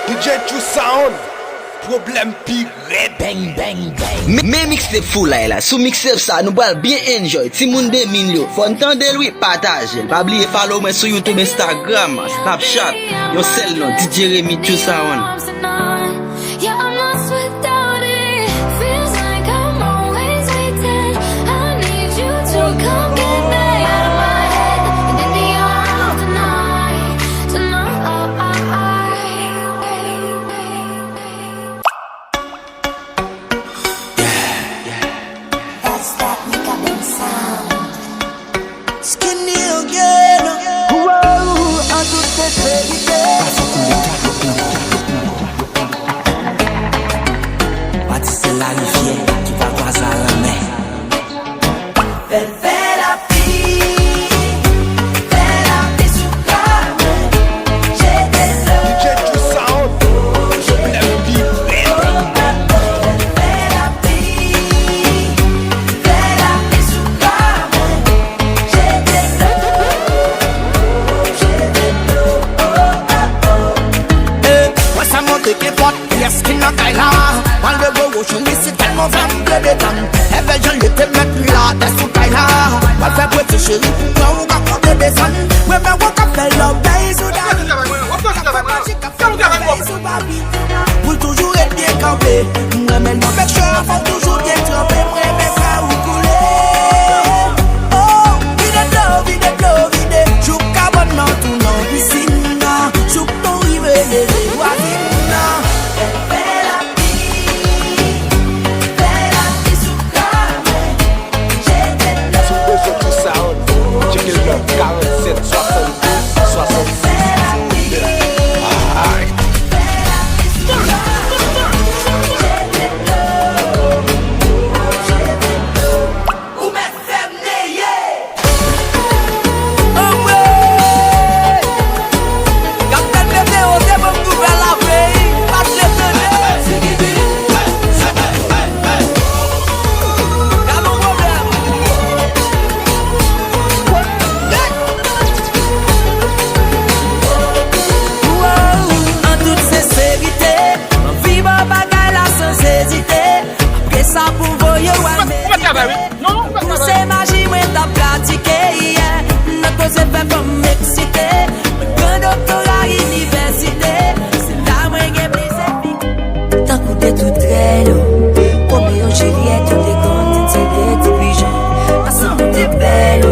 DJ True Sound, problème pire, bang bang bang. Mais mixtape fou là, sous mixtape ça, nous allons bien enjoy. Si moun de minyo, faut entendre lui partager. Pas oublier follow moi sur YouTube, Instagram, Snapchat. Yo sel non, DJ Remy True Sound. Yeah, I'm lost without it. Feels like I'm always waiting. I need you to come get me out of my head and in the arms tonight. That's that nigga been sound. Skinny again. Wow, I do the baby. C'est la rivière qui va croiser la mer. Fais la vie sous carré. J'ai des heures. DJ True Sound, problème pire, Fais la vie sous carré. J'ai des heures. Moi ça monte qui porte, yes qui n'a qu'à là. Mal de beau, je me suis tellement vendu de temps. Et ben je l'étais mettre là, t'es sous taille là. Mal fait pour chéri, pour nous qu'à compter des sons. Ouais mais on qu'a fait love days ou pour toujours être bien campé. Moi mais non avec chien, faut toujours bien trempé. Moi mais frère ou couler. Oh, vide, joue cabane dans tout non piscine. Joue ton rive les voisines. True Sound, check it out, 47, 66. C'est magie, moi t'as pratiqué. Notre cause est fait pour m'exciter. Un doctorat université. C'est là moi qui ai plaisir. Tant coup de tout traîneau. Romeo Juliette, tout est content, c'est des petits pigeons. Ma sang tout est belle.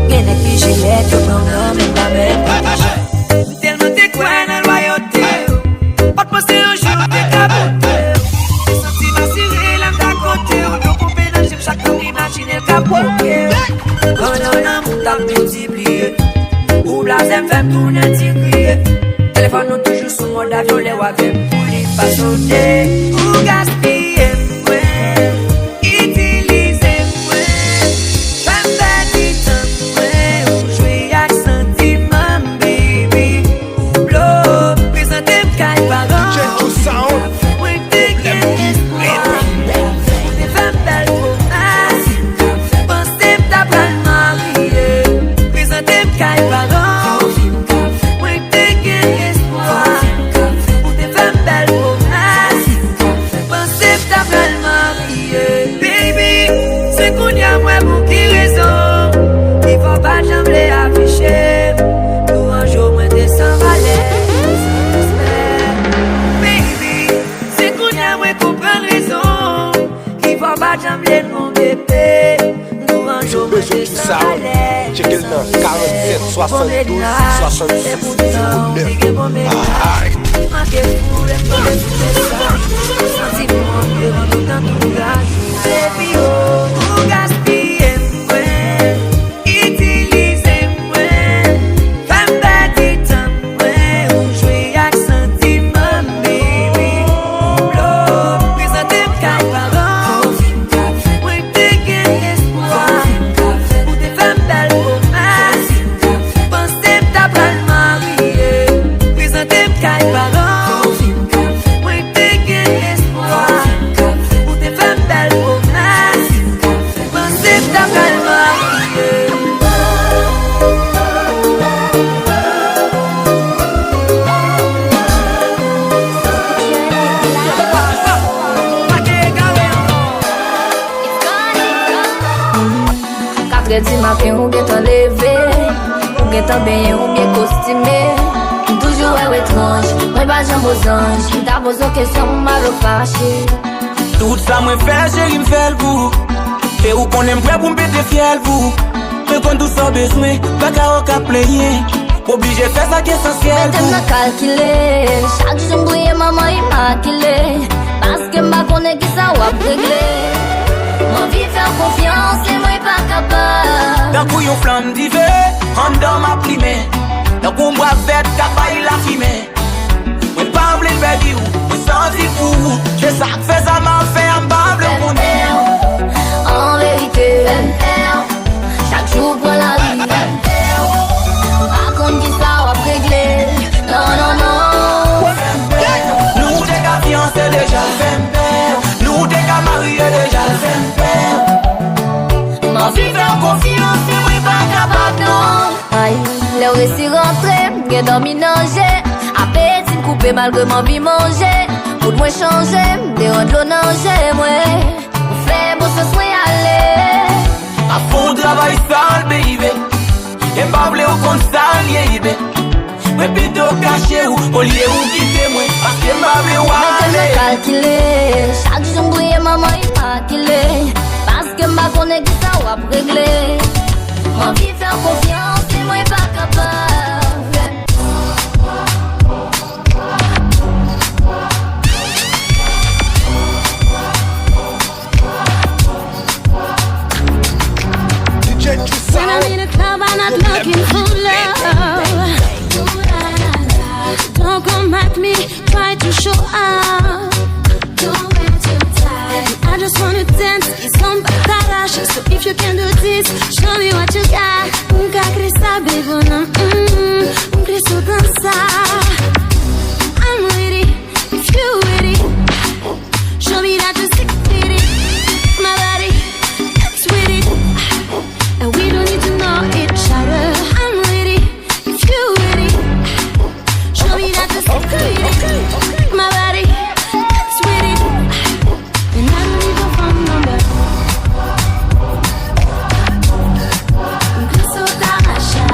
Bien des petits gilets, tout mon homme et ma mère. Tellement t'es quoi dans la loyauté. Pas de poster un jour, t'es capoté. Senti ma sirène, l'aime d'à côté. On peut couper dans le gym, chaque temps imaginer le capoté. On t'a multiplié. Ou blasé, me fait tourner, t'y crier. Téléphone, nous toujours sous mode avion, les wavés, pour les pas sauter. Ou gaspiller, ouais. Utiliser, ouais. Fais petit temps, ouais. Ou jouer avec sentiment, baby. Ou blow, présenter m'caille parents. DJ True Sound, Ouais, t'es problème pire, t'es femme belle promesse. Pensez t'as pas le marié. Présenter m'caille parents. Ouais, t'es qu'un espoir. Ou t'es femme belle promesse. Pensez t'as pas le marié. Baby, c'est qu'on y a moins pour qui raison. Il faut pas jamais les afficher. Tout un jour, moi t'es sans valeur. Baby, c'est qu'on y a moins qu'on prend raison. Il faut pas jamais mon bébé. Nous un jour, moi t'es True sans Sound, valeur. check it out, 47, 72, 66. di matin ou get en levé, ou get en bien ou bien costumé. Toujours étrange, moi pas j'en aux anges, t'as posé question mal au fâché. Tout ça moi fait chérie m'fait le bout. Et où qu'on aime prêt pour m'péter fiel vous. Mais quand tout ça besoin, pas qu'à aucun player. Obligé de faire ça qui est essentiel. Mais t'aimes calculer, chaque jour brille maman immaculée. Parce que ma connaît qui ça va régler. Moi vie faire confiance et moi pas capable. D'un coup yon flamme d'hiver, en dedans ma primée. D'un coup moi fête, capable la fumée. Moi pas voulu le baby ou, moi senti pour vous. C'est ça que fait ça m'a fait un bable pour nous. En vérité, chaque jour pour la vie. Par contre qui ça va régler. Non, non, non. Nous t'es qu'à fiancer déjà le fait. Nous t'es qu'à marier déjà le fait. Ma vie fait confiance et moi pas capable non. Aïe, le récit rentré, j'ai dormi nager. Appétit me couper malgré ma vie manger. Pour moi changer, des rendre l'eau nager, moi. Fait beau ce soir aller. À fond travail sale, baby. Et pas blé au compte sale, baby. Mais plutôt caché ou au lieu où quitter moi. Parce que m'a blé ou aller. Calculer, chaque jour brille maman immaculée. Parce que ma connaît qui ça va régler. Ma vie faire confiance et moi pas capable. When I'm in a club, I'm not looking for love. Don't come at me, try to show up. Don't wear too tight. I just wanna dance, it's some batarache. So if you can do this, show me what you got. Nunca queria saber, bona. Não queria só dançar. I'm with it, if you with it. Show me that you're sick with it. My body, it's with it. And we don't need to know each other. I'm with it, if you with it. Show me that you're sick with it. My body, it's with it. And I don't need your phone number. Un caso d'arracha.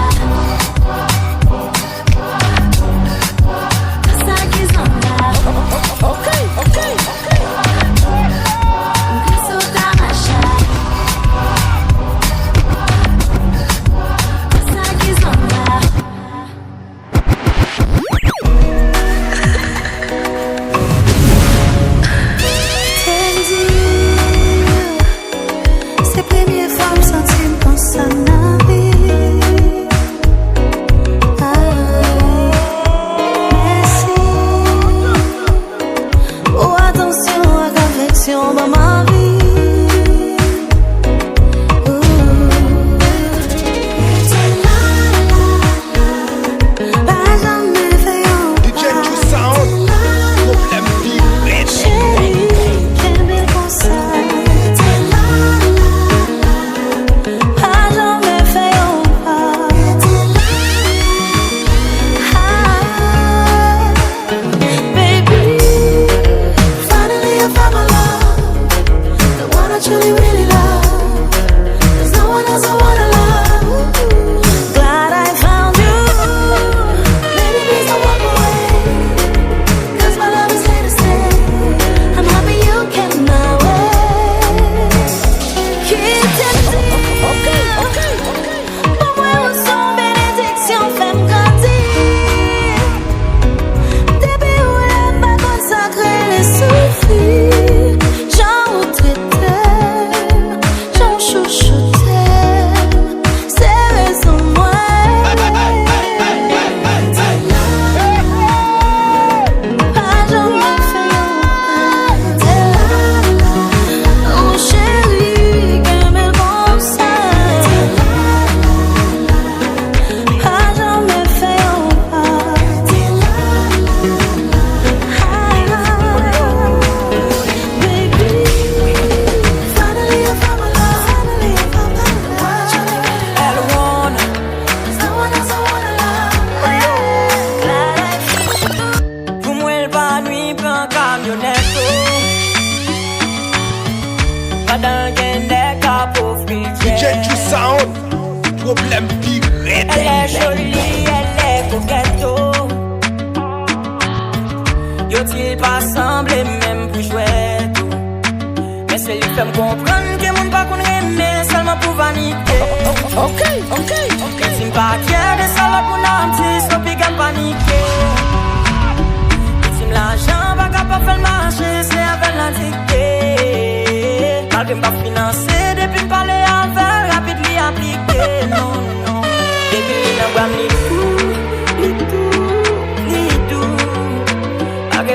Problème pire, Elle est jolie, elle est coquette. Yo-t-il pas semblé même plus chouette? Mais c'est lui qui fait me comprendre que mon pas qu'on aime seulement pour vanité. Ok. Si m'pas fier de ça, là pour n'amtis, so puis qu'elle paniquer. Si l'argent va capable faire marcher, c'est avec l'indiqué. Malgré m'pas financer, depuis m'parler avec, rapide l'y appliquer. Non. Depuis l'envoie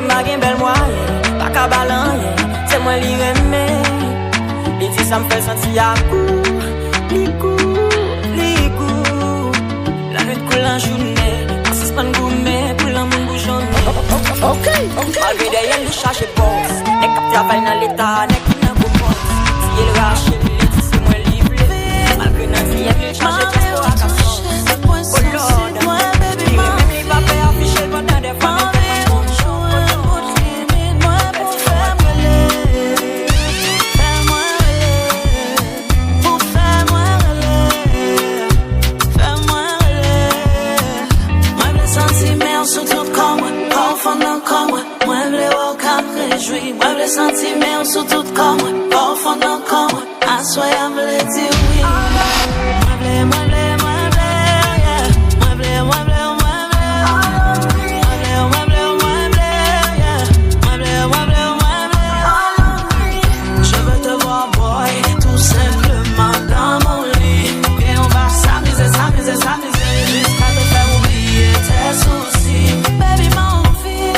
Malgré belle moyenne, pas qu'à balancer, c'est moi l'y remet. Il dit ça me fait sentir à coup. La nuit coule en journée, on suspend gourmet pour l'amour bouchonné. Ok. Malgré derrière le cherche boss, n'est qu'à travailler dans l'état, n'est qui n'a pas boss. Si elle rache, il dit c'est moi libre. Malgré dans vie, elle cherche pour la casse. Oh Lord, il même pas fait afficher pendant des femmes. Sous tout comme moi, fondant comme moi, moi v'le au cap réjoui, moi v'le sentiments sous tout comme moi, fondant comme moi, à soi v'le dire oui. Je veux te voir boy, tout simplement dans mon lit, et on va s'amuser, jusqu'à te faire oublier tes soucis. Baby, mon vie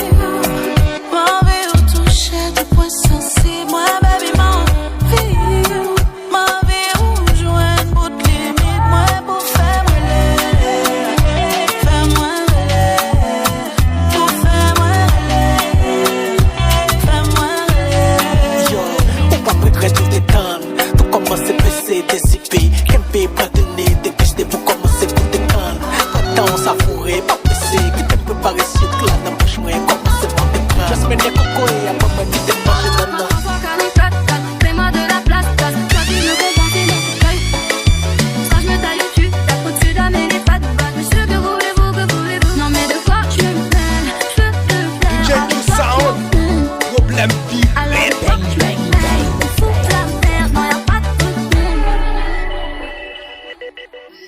où toucher tout point sensible. Moi, baby, mon vie où jouer une bout de limite. Moi, pour faire moi Yo, on va me créer tout détendre. Tout commence à baisser, déciper. Qu'un pays pas donné, dépêcher pour commencer pour détendre. Pas temps, ça fourrait, pas baisser. Que tu peux pas réussir, que là, dans bouche, moi, commencer à m'en je mets des cocos et à maman, ni des marches dans l'eau. Fais-moi de la place, toi tu me comprends, c'est notre ça je me taille au cul, t'as au-dessus d'un mais les pas de batte. Monsieur, que voulez-vous? Non mais de quoi je me plains, je te plains. Check the sound. Problème pire, Alors pourquoi je me plains? On fout la merde, non y'a pas de problème.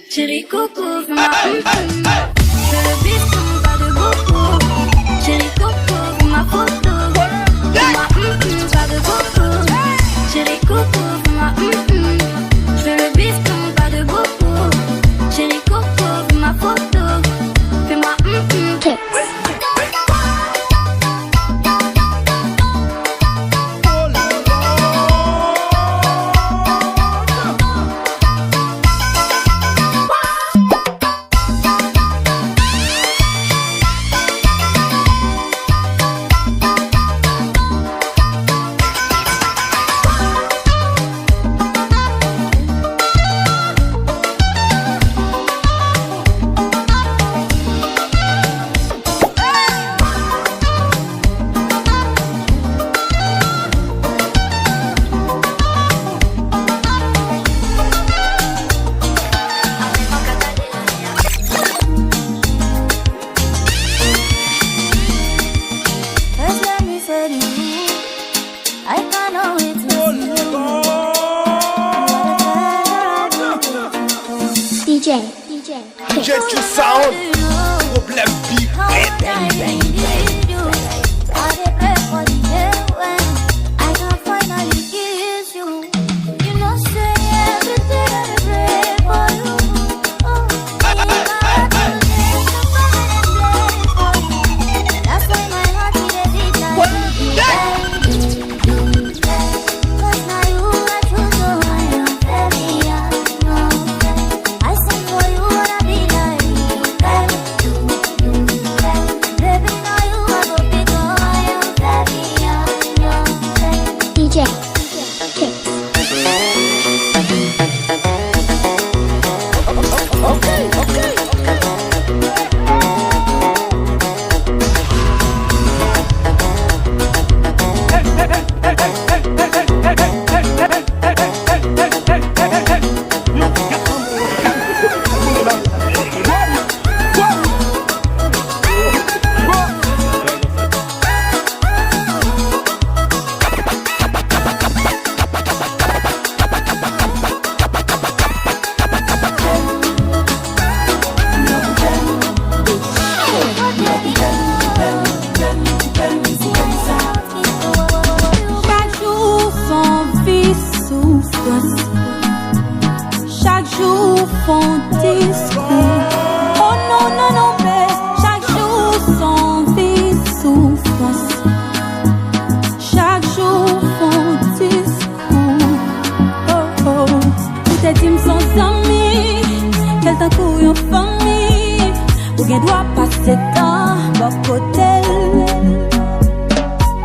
Chérie coco, fais-moi je le biston, pas de beaucoup. Chérie coco, fais-ma photo. Fais-moi pas de beaucoup. Chérie coco, fais-ma je veux le biston, pas de beaucoup. Chérie coco, fais-ma photo. Fais-moi check the sound. Problème pire, bang.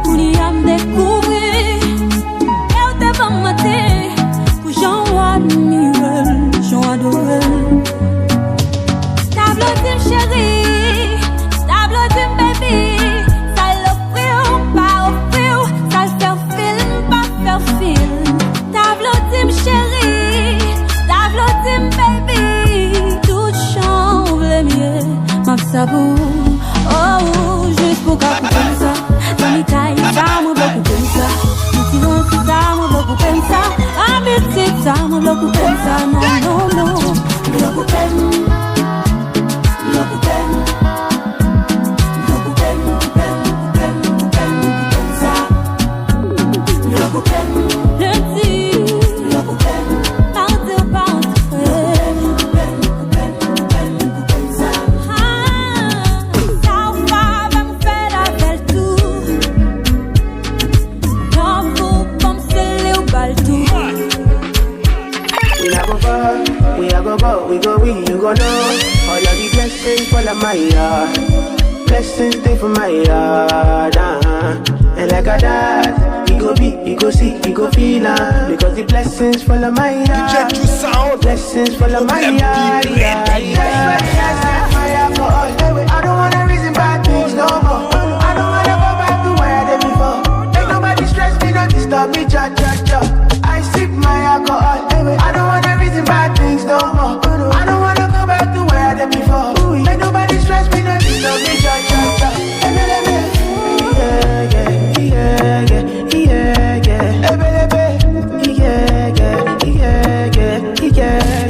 Un dia me descobri, eu te vou matar, pour j'en admire, j'en adore. Tableau chérie, tableau baby, ça l'offrir, pas offrir, ça le faire film, pas faire film. Tableau chérie, tableau baby, tout change le mieux, ma sabou. Oh, juste pour qu'à couper ça, dans les tailles, ça me bloque comme ça. Si on se ça, me bloque comme ça. Un petit ça, me bloque comme ça. Non, non, non, bloque comme we go, you go know. All of the blessings fall on my yard. Blessings stay for my yard. And like a dad, you go be, you go see, you go feel because the blessings fall on my yard. Blessings fall on my yard. I don't wanna reason bad things no more. I don't wanna go back to where I did before. Make nobody stress me, not disturb me, cha cha cha. I sip my alcohol. I don't wanna reason bad things no more. I don't wanna go back to where I did before. Make nobody stress me, not disturb me, cha cha cha. Yeah, yeah, yeah, yeah, yeah, yeah. Yeah, yeah, yeah, yeah, yeah,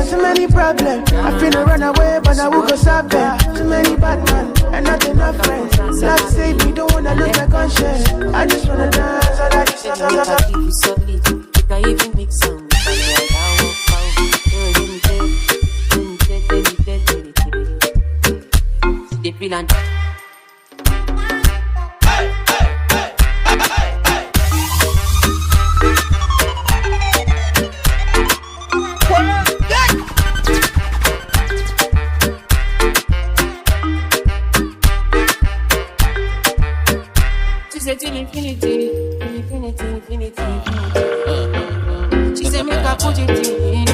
too many problems. I finna run away, but I will go solve them. Too many bad men and not enough friends. Love save me, don't wanna lose my conscience. I just wanna dance, all that is I keep you so little, you can even make some. C'est une infinity, infinity, infinity. She said make a put it in,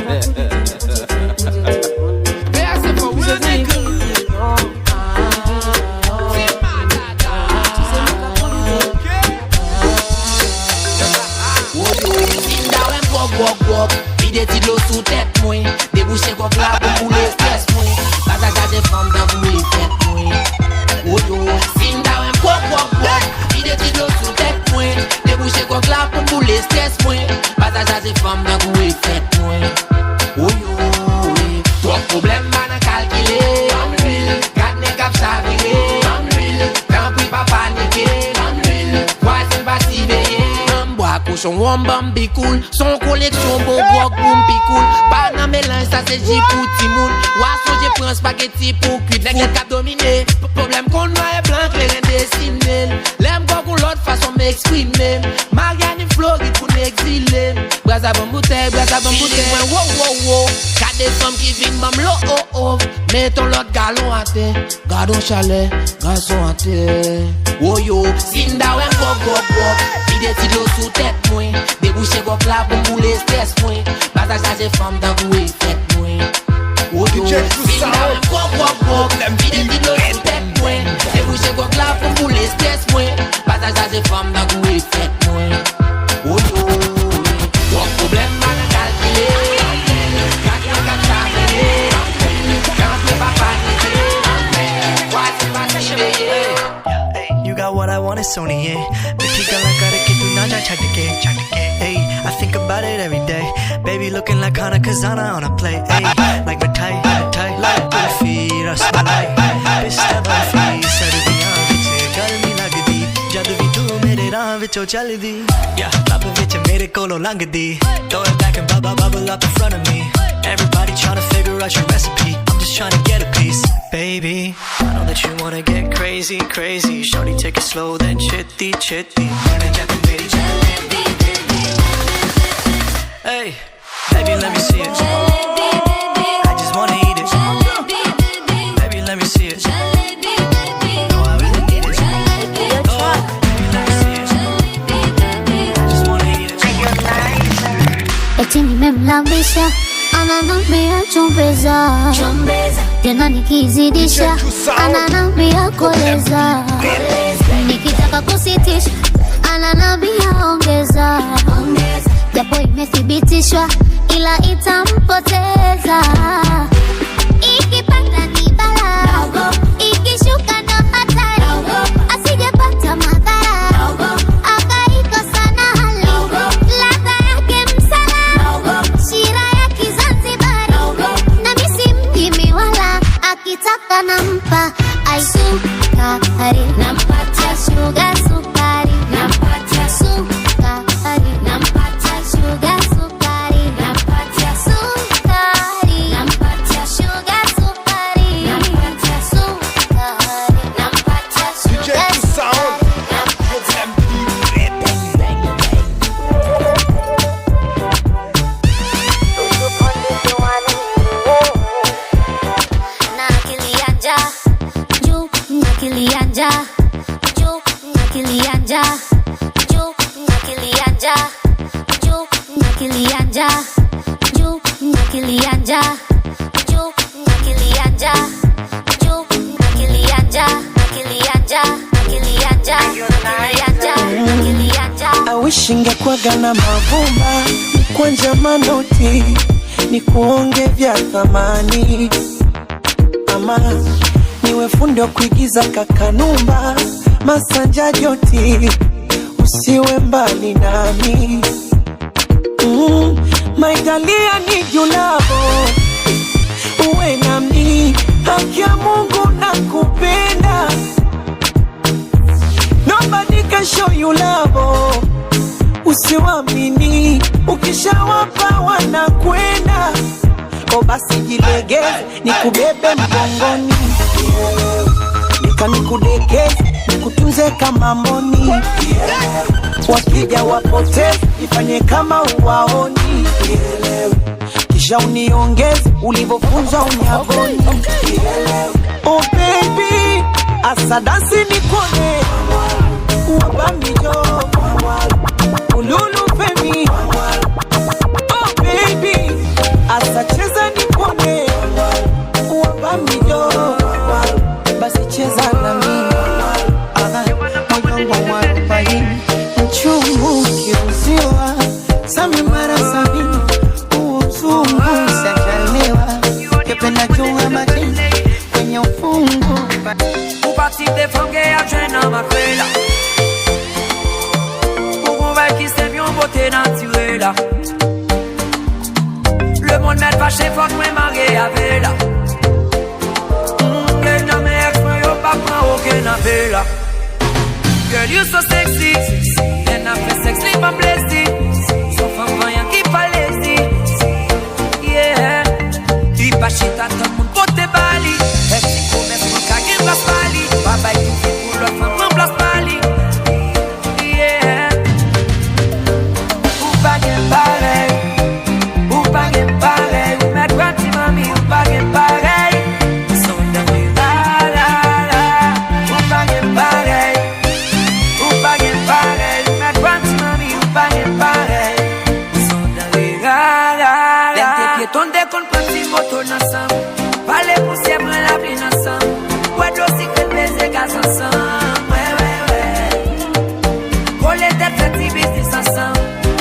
sous tête moi, déboucher comme là pour le stress moi. Pas à garder femme dans vous les faites moi. Oh yo, sin down and walk. Il est dit sous tête moi, déboucher comme là pour le stress moi. Pas à garder femme dans vous les faites moi. Oh yo, trop problème man à calculer. Garde les caps chavirés. Quand puis pas paniquer. Voici pas si veiller. Cochon wambam bi cool, son collection bon brok boum pi cool. Pas nan mélange ça c'est J pour Timoun. Ouasso je prends spaghetti pour cuit. Les cap dominé, problème qu'on noir et blanc les rien dessiné. L'aime beaucoup l'autre façon m'exprimer. Marianne Floride pour n'exiler. Brasa bon bouteille. Wow wow wow. Quatre des femmes qui viennent bam lo oh oh. Mettons l'autre galon à terre, gardons chalet, garçon à terre. Oh yo, Sinda wen gok. Des titres sous tête moi, déboucher gok là pour bouler stress moi. Pas à changer femme dans vous et fête moi. Oh yo, Sinda wen gok. Des titres sous tête moi, déboucher gok là pour bouler stress moi. Pas à changer femme dans vous et fête moi. Oh yo, trop problème man à calculer. Quand y'a qu'à changer, quand c'est pas paniquer. Voici pas si veiller. You got what I want, it's only it. Hey, I think about it every day. Baby looking like Hana Kazana on a plate. Hey, like my type, like Bulfi, Rasmalai. Pista Bulfi, Sardiyan vich gal mi lagdi. Jad vi tu mere raah vichon chaldi. Yeah, lab vich mere kolo langdi. Throw it back and bubble up in front of me. Everybody trying to figure out your recipe. I'm just trying to get a piece, baby. I know that you wanna get crazy. Shorty take it slow, then chitty. Jack and nimemlambisha ananambia chombeza, tena nikizidisha ananambia koleza, nikitaka kusitisha ananambia ongeza, japo imethibitishwa ila itampoteza. Ikipanda ni bala, ikishuka ndo hatari, asijepata madhara akaikosa na hali, ladha yake msala, shira ya Kizanzibari, na misi mjimi wala, akitaka nampa aisukari, nampatia sugar sukari, nampatia sukari, nampatia sugar sukari, nampatia sukari, nampatia sugar sukari, nampatia sukari, nampatia sugar sukari. Na kilianja juu, na kilianja juu, na kilianja juu, na kilianja juu, na kilianja juu, na kilianja juu, na kilianja juu, na kilianja, na kilianja, na kilianja, na kilianja. I wish ingekuwaga na mavumba kwanja manoti ni kuonge vya thamani, ama niwe fundi wa kuigiza kakanumba masanja joti usiwe mbali nami. Maitalia ni julavo uwe nami, haki ya Mungu nakupenda, nobody can show you love. Usiwamini, ukishawapa wanakwenda. O basi jilegeze, nikubebe mgongoni, nikanikudekeze, nikutunze kama mboni. Wakija wapoteze, nifanye kama uwaoni. Kisha uniongeze, ulivofunzwa unyagoni. Oh baby, asadasi nikone, uwabamijo ululu femi. Oh baby, asacheza nikone, uwabamijo basi cheza na mimi. Moyongo warubaini mchungu kiuziwa, sami mara sabini uo mzungu sajalewa. Kependa chunga majini kwenye ufungu. Upati defange ya jena makwela, qui s'est bien beauté naturelle. Le monde m'aide pas chez Fort, moi marié avec la. Le nom est ex-moi, yo pas prend aucun appel. Girl, you so sexy, and after sex, leave my blessing. So femme voyant qui palaisie, yeah. Di pas chita, tout le monde pote bali. Et si commerce, mon kagin place pali. Baba, il fait pour l'autre femme, mon place pali. Vale poussière, moi la vie ensemble. Ouais, d'ossi que baiser gaz ensemble. Ouais, ouais, ouais. Coller tête, fait petit business ensemble.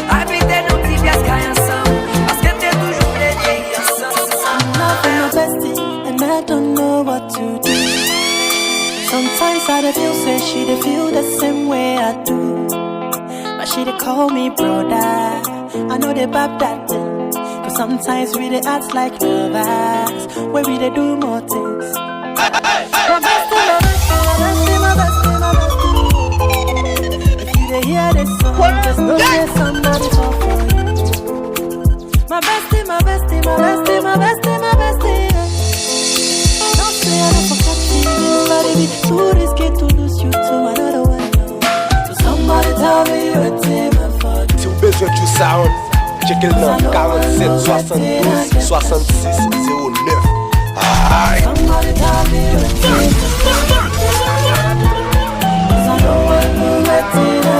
Habiter nos petits biasques ensemble. Parce que t'es toujours les filles ensemble. I'm loving my bestie, and I don't know what to do. Sometimes I feel say she dey feel the same way I do. But she dey call me brother. I know they bab that thing. Sometimes we dey act like lovers, where we dey do more things. My bestie, my bestie, my bestie, my bestie, my bestie. If you dey hear this song, just know there's somebody for you. My bestie, my bestie, my bestie, my bestie, my bestie. Don't say I don't forget you, but it be too risky to lose you to another one. So somebody tell me you're a team for you. Too busy to sound. Check it out, 47 72 66 09. Aïe. Somebody tell me you're a team. Cause I know what you're letting I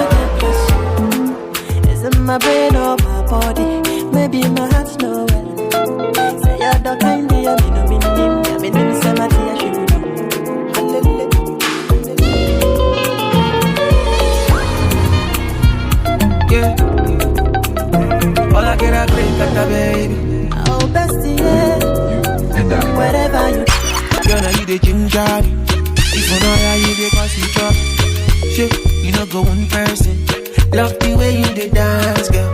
get. Is it my brain or my body? Maybe my Yeah. All I get a drink at the baby. Oh, bestie, yeah. Wherever you. Girl, now you the ginger. If you know how you the cause you drop. Shit, you know go one person. Love the way you the dance, girl.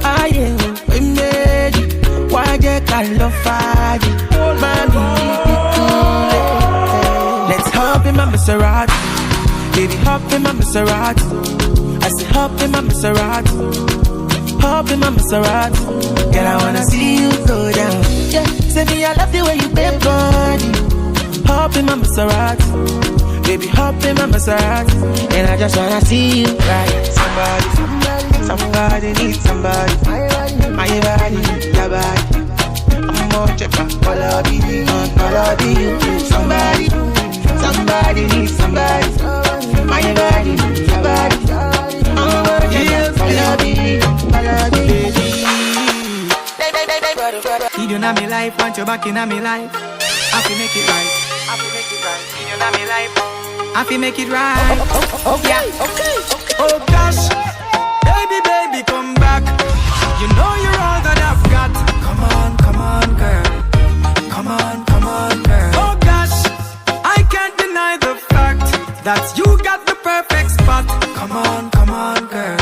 I am we made it. Why you can't love fire? Mommy, let's hop in my Maserati. Baby, hop in my Maserati. I say hop in my Maserati. Hop in my Maserati. Girl, I wanna see you go down. Yeah, say me I love the way you bend body. Hop in my Maserati. Baby, hop in my Maserati. And I just wanna see you right. Somebody needs somebody. My body needs your body. I'm gonna check my color be you. Somebody needs somebody. My body needs your body. I'm gonna check my color be you. You know me life, want you back in me life. I feel make it right. You know me life. I feel make it right. Okay. Oh gosh, baby, come back. You know you're all that I've got. Come on, girl. Come on, girl. Oh gosh, I can't deny the fact that you got the perfect spot. Come on, girl.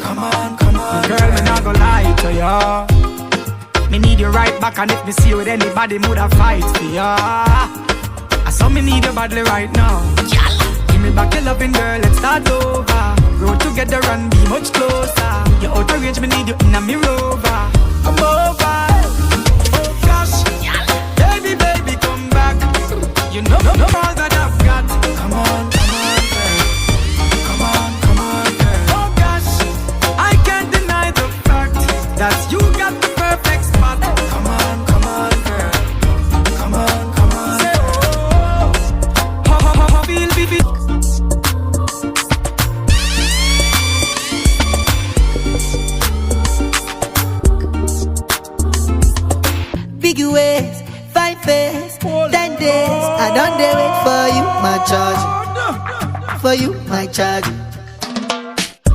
Come on, girl. Me not gonna lie to ya. Me need you right back, and if me see you with anybody, woulda fight for ya. I saw me need you badly right now. Give me back your loving, girl, let's start over. Grow together and be much closer. You're out of range, me need you in a me rover. Come over. Oh gosh, baby, come back. You know all that I've got. Come on, girl. Come on, girl. Oh gosh, I can't deny the fact that you got the perfect spot. Come on, girl. Come on. Say, oh, feel baby. Big ways, 5 days, 10 days. I don't dare wait for you, my charge. For you, my charge.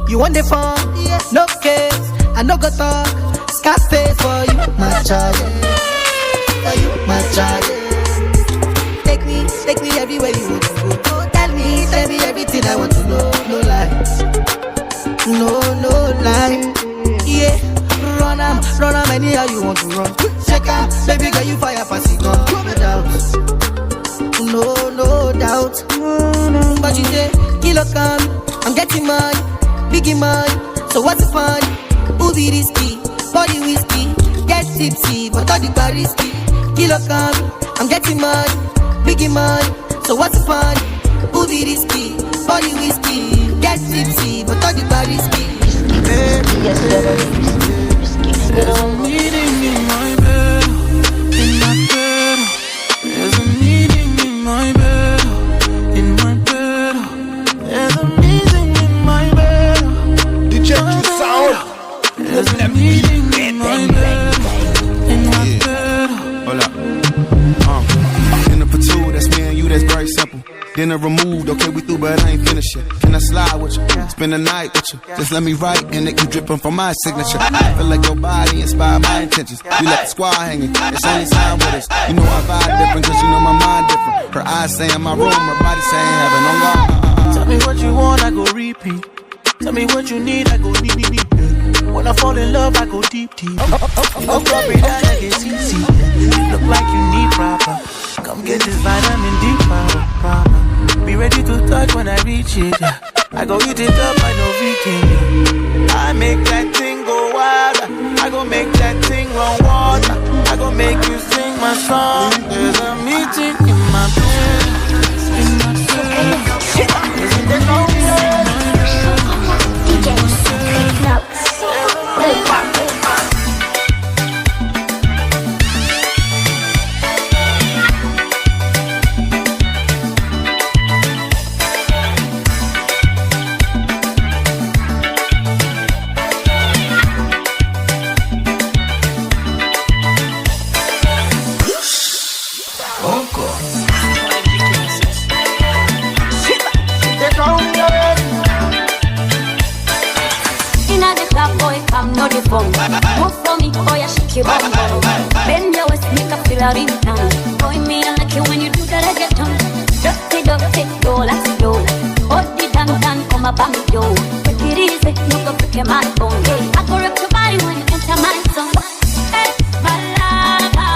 You want the phone? Yes. No case, I no go talk. Scarface for you, my charge. For you, my charge. Take me everywhere you want to go. Tell me everything I want to know. No lies, no lie. Yeah, run am anyhow you want to run. Check out, baby girl, you fire for signal. No doubt. But you say, kilo come, I'm getting money, biggie money. So what's the fun? Who be risky? Body whiskey, get tipsy, but all the bar risky. Kilo come, I'm getting money, biggie money. So what's the fun? Who be risky? Body whiskey, get tipsy, but all the bar risky. There's a meeting in my bed, There's a meeting in my bed, There's a meeting in my bed. DJ Sound. There's a meeting in my bed, Hold up. In the platoon, that's me and you, that's very simple. Dinner removed, okay, we through, but I ain't finished yet. Can I slide with you? Spend the night with you. Just let me write, and it keep dripping from my signature. I feel like your body inspired my intentions. You left the squad hanging, it's only time with us. You know I vibe different, cause you know my mind different. Her eyes say in my room, her body saying heaven on God. Tell me what you want, I go repeat. Tell me what you need, I go deep. When I fall in love, I go deep. Oh, probably that I get easy. You look like you need proper. Come get this vitamin D proper. Be ready to touch when I reach it. I go eat it up, I know weekend. I make that thing go wild. I go make that thing run water. I go make you sing my song. There's a meeting in my bed. bad boy, come no the phone. Move for me, oh yeah, shake your bum bum. Bend your waist, make a feel a ring down. Boy, me I like it when you do that I get on. Dirty, dirty, go let's go. Hold the down, come up and yo. Take it easy, no go break my bone. Hey, I go rip your body when you enter my zone. Hey, my lover,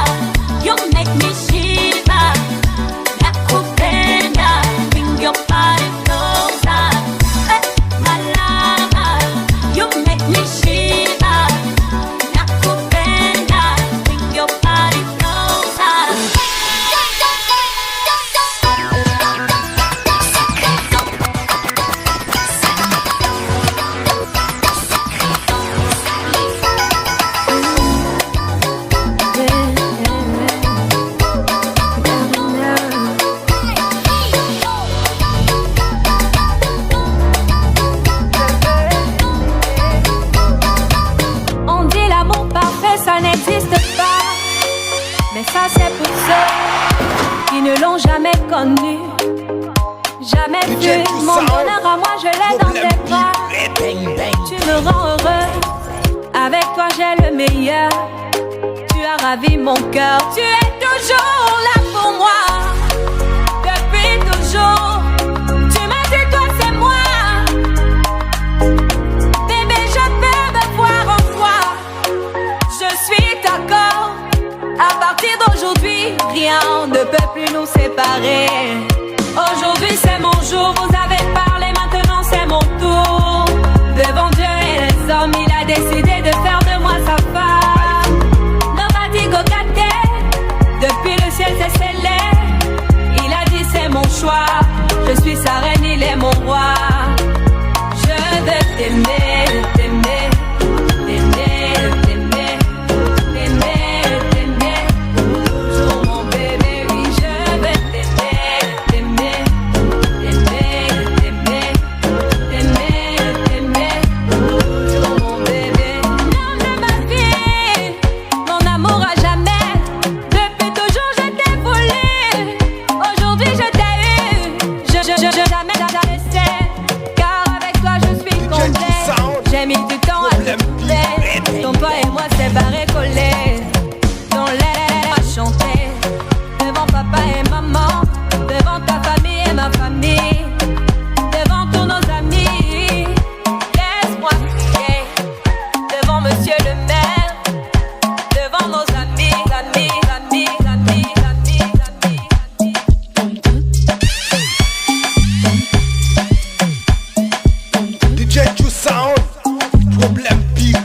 you make me shiver. Nakupenda, bring your body closer. Hey, my lover, you make me shiver. Nakupenda, bring your body closer. On dit l'amour parfait, ça n'existe pas. Mais ça, c'est pour ceux qui ne l'ont jamais connu. Jamais vu mon bonheur à moi, je l'ai dans tes bras. Tu me rends heureux. Avec toi, j'ai le meilleur. Tu as ravi mon cœur. Tu es toujours là pour moi. Depuis toujours. Tu m'as dit, toi, c'est moi. Bébé, je peux me voir en toi. Je suis d'accord. À partir d'aujourd'hui, rien ne peut plus nous séparer. Aujourd'hui, c'est mon jour. Vous avez parlé, maintenant c'est mon tour. Devant Dieu et les hommes, il a décidé de faire de moi sa femme. Nobody go get there. Depuis le ciel, c'est scellé. Il a dit, c'est mon choix. Je suis sa reine, il est mon roi. Je veux t'aimer, t'aimer, t'aimer, t'aimer, t'aimer, t'aimer. Toujours mon bébé, oui, je veux t'aimer, t'aimer, t'aimer, t'aimer, t'aimer, t'aimer. Toujours mon bébé. L'homme de ma vie, mon amour à jamais. Depuis toujours, je t'ai voulu. Aujourd'hui, je t'ai eu. Jamais laissé. Car avec toi, je suis complet. J'ai mis du temps à te trouver. Ton toi et moi, c'est barré collé. Dans l'air à chanter. Devant papa et maman. Devant ta famille et ma famille. Devant tous nos amis. Laisse-moi crier. Devant monsieur le maire. Devant nos amis, amis, amis, amis, amis, amis. DJ Ju Sound, problème pire.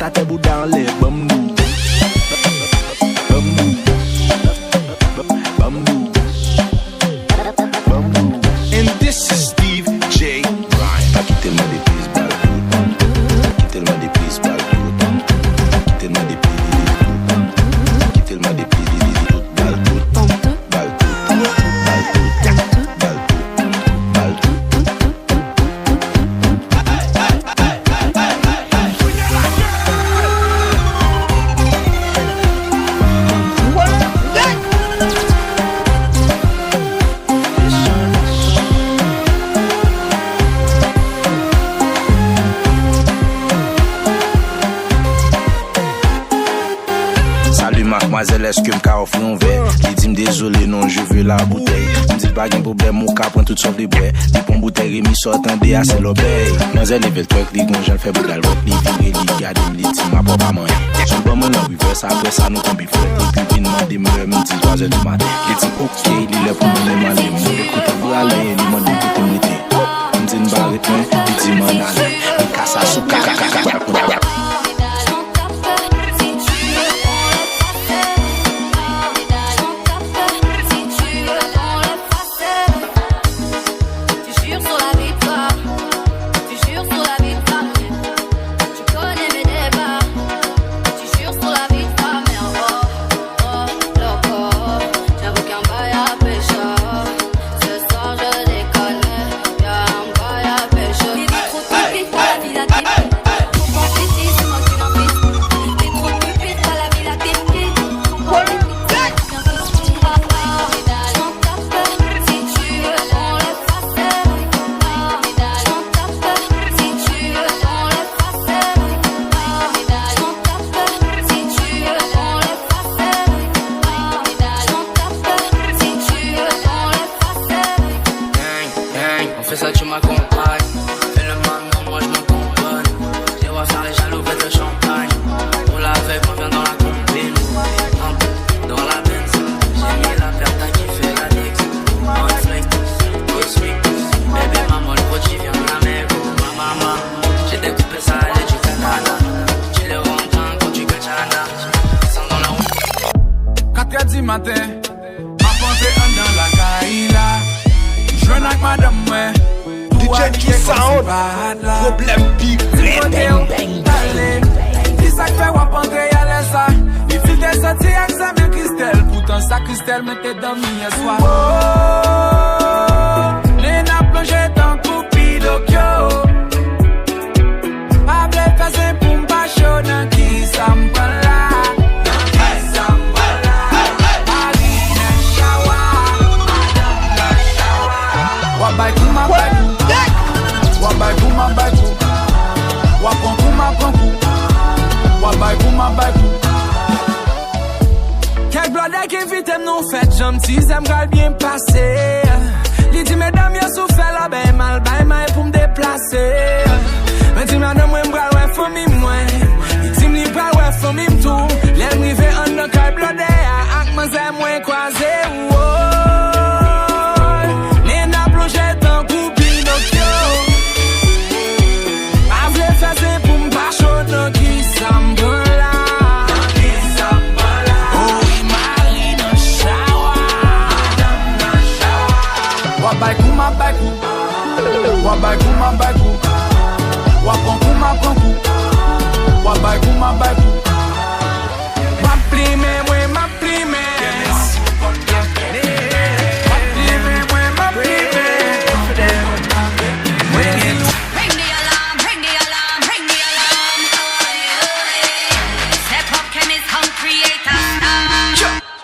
ta te bout dans les bambous. Bambou. Bambou. Bambou. And this is Steve J. Ryan. Quittez-moi des pistes, balle. Quittez-moi des pistes, balle. Quittez-moi des pistes, quittez-moi des pistes, balle. Mademoiselle, est-ce que m'ka offre un verre? Il dit désolé, non, je veux la bouteille. Me dit pas de problème, mon cas prend tout sauf des bouets. Dit pour bouteille, Rémi sort en dé, c'est l'obéi. Mademoiselle, elle fait le truc, les gonges, elle fait bougal, votre lit, il garde, il dit, ma papa, maman. Son bon mon en reverse, après ça, nous tombe fait. Et puis, il demande des meurs, me dit 3h du matin. Il dit, ok, il est pour me demander, mon écoute, vous allez, il demande d'écouter mon été. Me dit, une barrette, il dit, m'en aller. Il casse à sous,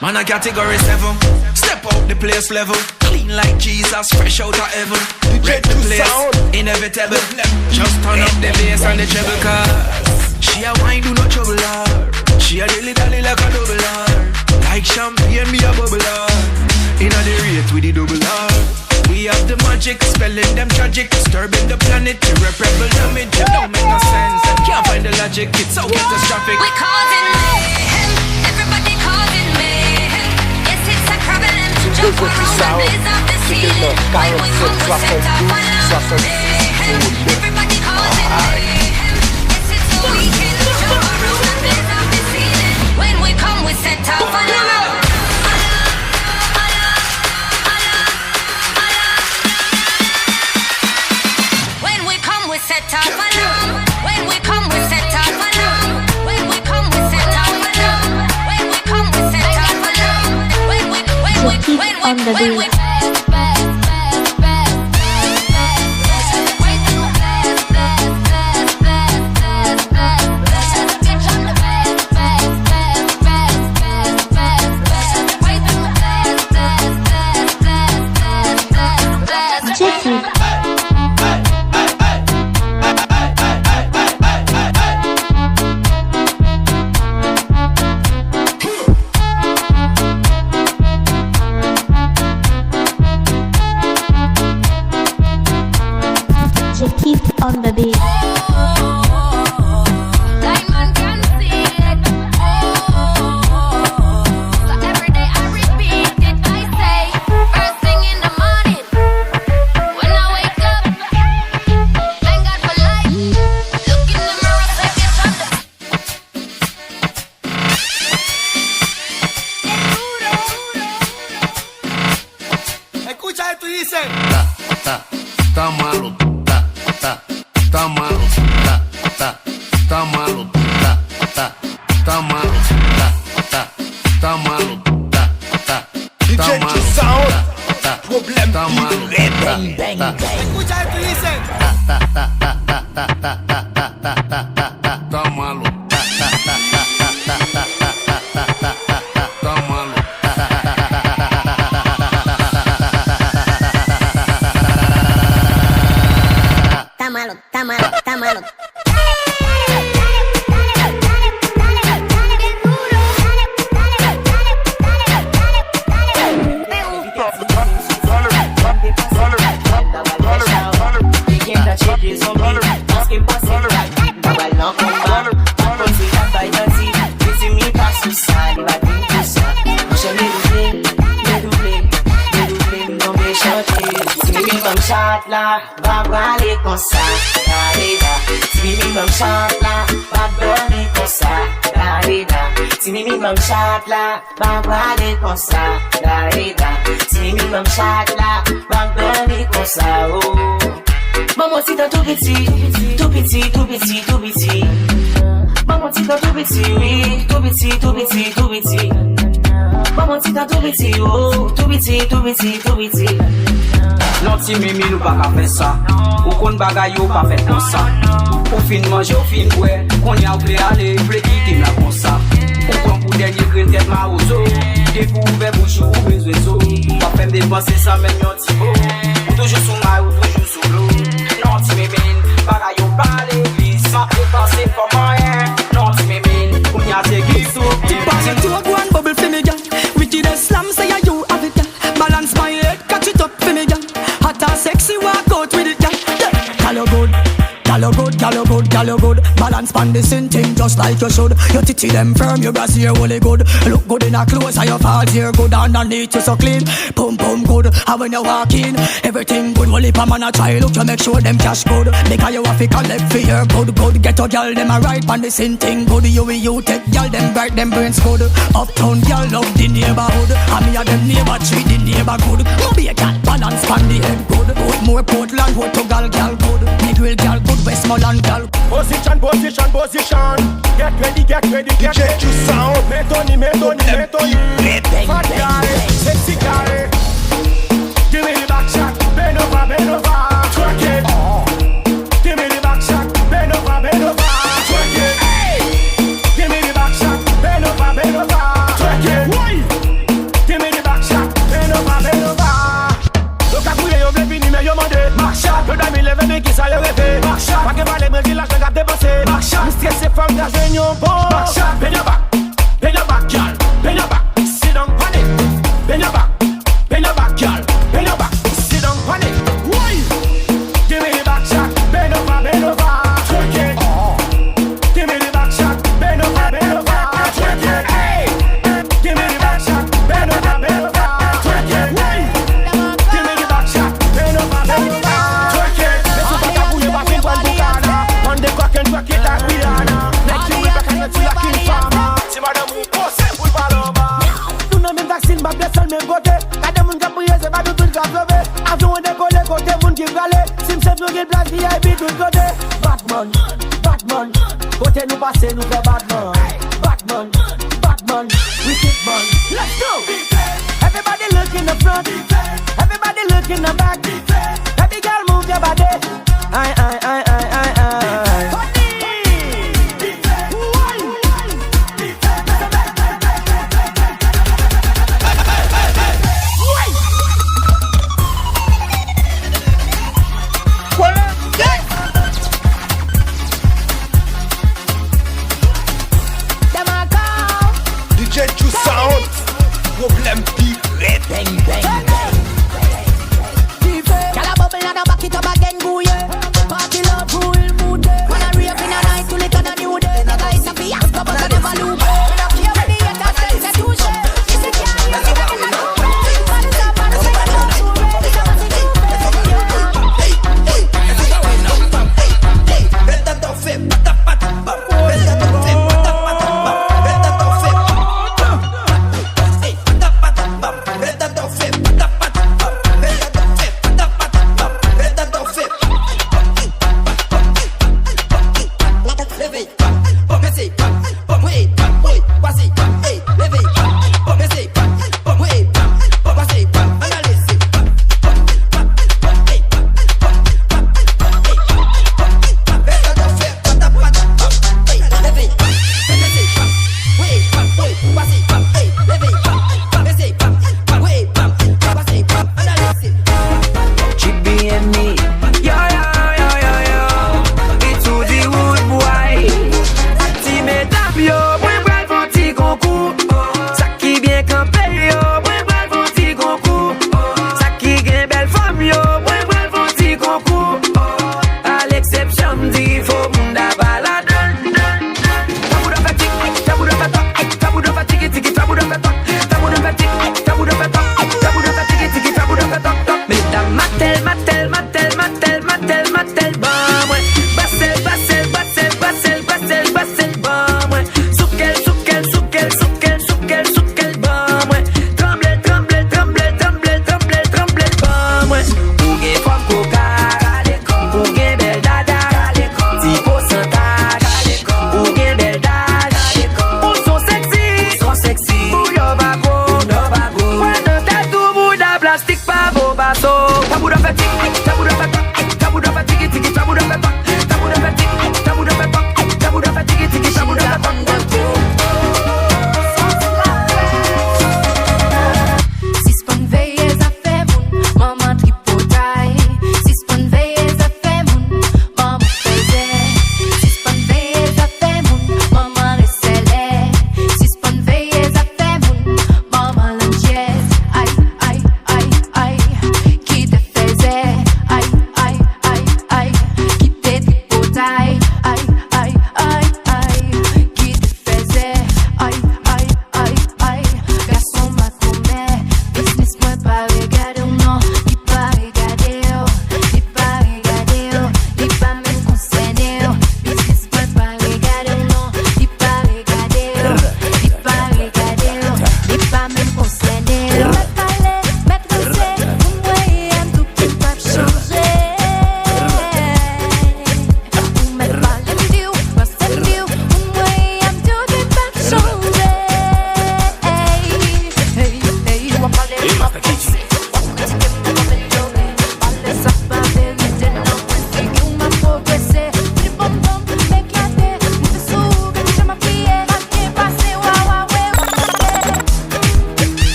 Man a category 7, step out the place level. Clean like Jesus, fresh out of heaven. Wreck the place, inevitable. Just turn up the bass and the treble cause she a wine, do not trouble her. She a dilly dally like a double R. Like champagne, me a bubble R. Inna the rate with the double R. We have the magic, spelling them tragic. Disturbing the planet, irreparable damage. It don't make no sense, I can't find the logic. It's so catastrophic. We causing mayhem, everybody causing mayhem. Yes, it's a problem to jump around and blaze up the ceiling. When we come, we set up alarm. Mayhem, everybody causing mayhem. Yes, it's so we can jump the beat. On the beat. Escucha esto y dice: Está malo. Está malo, está malo, está malo, está malo, DJ Sound, problème bang bang. Escucha esto y dice: está malo, está malo. Está malo. Shot là, va aller comme ça, si mimi m'en shot là, va burner comme ça, si mimi m'en shot là, va aller comme ça, si mimi m'en shot là, va burner comme ça, oh. Maman c'est tout petit, tout petit, tout petit, tout petit. Maman c'est tout petit, oui, tout petit, tout petit, tout petit. Maman c'est tout petit, oh, tout petit, tout petit, tout petit. Non ti mimi nou pa ka fè sa. Ou kon bagay yo pa fè kon sa. Ou fin manje ou fin bwe. Kon ya ou ple ale, ple kikim la kon sa. Ou kon pou denye gren tèt ma ouzo. De pou ouve bouchou ou bezwe zo. Pa fèm depanse sa men yon ti bo. Ou toujou sou may ou toujou sou blo. Non ti mimi, bagay yo pale glis. San depanse fò mayen. Non ti mimi, kon ya te glis ou. Ti pase to a go and bubble for me, girl. Wickedest slam say you have it, girl. Balance my head, catch it up for me, girl. Hot and sexy, walk out with it, girl. Girl, you good. Girl, you good, girl, you good, girl, you good. Balance pan the same thing just like you should. Your titty them firm, your brassiere really good. Look good in a clothes, and your falls here good. Underneath you so clean, pum pum good. And when you walk in, everything good. Well, if a man a try, look you make sure them cash good. Because you have to collect for your good, good. Get a girl, them a right pan the same thing good. You take girl, them bright, them brains good. Uptown girl love the neighborhood. And me a them neighbor treat the neighbor good. No be a girl, balance pan the head good. Put more Portland, what to girl good. Big real girl good. Westmoreland girl. Position, position, position. Get ready, get ready, get ready. DJ Sound. Metoni, metoni, metoni. Fat guy, sexy guy. Give me the back shot. Bend over, bend over. Twerk it. Give me the back shot. Bend over, bend over. Twerk it. Give me the back shot. Bend over, bend over. Twerk it. Give me the back shot. Bend over, bend over. Look at me, you're blaming me, you're my day. Back shot. You're damn 11, make it so you're ready. Back shot. Pas que valer me la je garde passer. Back shot. Me stressé femme de génion bon. Back shot. Bend your back, girl. Bend your back. Sit down on it. Bend your back, girl. Bend your back. Sit down on it. Why? Give me the back shot. Bend over, twerk it. Give me the back shot. Bend over, twerk it. Hey. Give me the back shot. Bend over, twerk it. Why? Give me the back shot. Bend over, twerk it. Let's go back up, we back in one Bugana. On the clock and twerk it like Rihanna. Next you we back and you like King Farmer. Si madame ou posse, ou paloma. Tout le même vaccine, ma pièce, le même côté. Quand des moun qui prier, c'est pas tout le monde qui a sauvé. Avion décollé, côté moun qui galé. Si m'sait nous qui place, VIP tout côté. Batman, Batman. Côté nous passer, nous fait Batman. Batman, Batman. Wicked man. Let's go. Everybody look in the front, everybody look in the back. Baby girl, move your body. I. DJ True Sound, problème pire, bang bang bang. Gyal a bubble and a back it up again, go yeah. Party love, full mood. Wanna rave in a night till it on a new day. The guys a be asked but I never lose. When I play with the haters, they say touche. She say can't you see that in a new way. Party stop, party stop, party stop. This a party too bad. Better don't fit, better don't fit. Boy,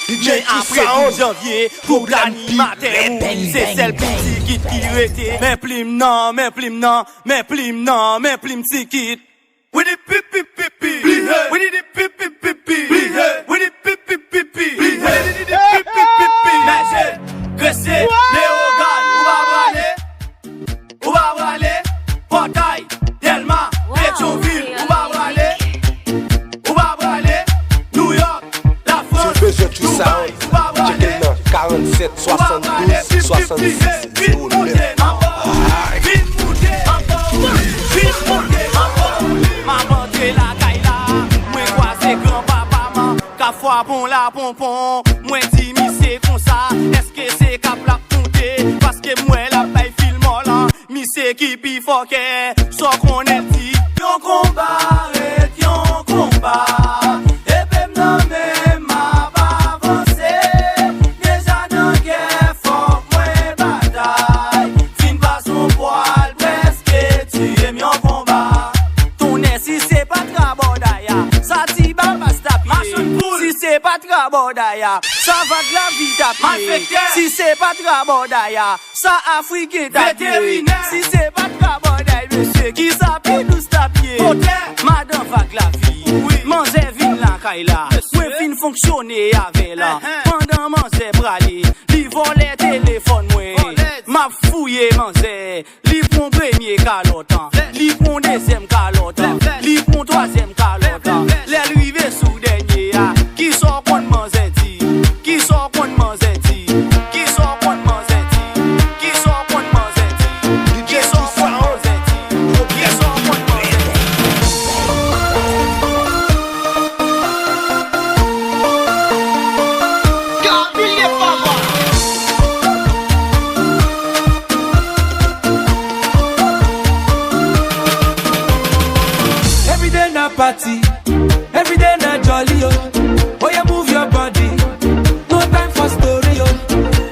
Mais après 12 janvier, pour l'animateur, c'est celle petit qui rete. Mais plim non, mais plim non, mais plim non, mais plim ticket. We the pipi pipi, we the pipi pipi, we the pipi pipi, we the pipi pipi. Nage, Gressé, Léogan, où va aller, Portail, Delma, Pétionville, où va aller, New York, la France, Dubaï, où va aller, 47, 72, 66, c'est où le maman t'es la caïla, moi quoi c'est grand-papa, man. Qu'a fois bon la pompon, moi dis mi c'est comme ça. Est-ce que c'est cap la compter? Parce que moi la paye film là, mi c'est qui pi foquet, soit qu'on est dit. Yon combat, yon combat, et même non même ma pas avancer. Déjà dans guerre, faut moins bataille, fin pas son poil, presque tu aimes yon combat. Si c'est pas trabodaya, ça t'y bal pas taper. Si c'est pas trabodaya, ça va de la vie taper. Si c'est pas trabodaya, ça africain taper. Si c'est pas trabodaya, monsieur, qui s'appelle nous taper. Madame va de la vie, manger vin la kaila. Ouais, fin fonctionner avec là. Pendant manger brali, li vole téléphone moi. M'a fouillé manger, li prend premier calotan, li prend deuxième calotan. Li pour troisième calotte, les arrivés sous dernier, qui sont qu'on manzetti, qui sont qu'on manzetti, qui sont qu'on manzetti, qui sont qu'on manzetti, qui sont qu'on manzetti, qui sont qu'on party, every day na jolly yo. Oh yeah, move your body, no time for story yo.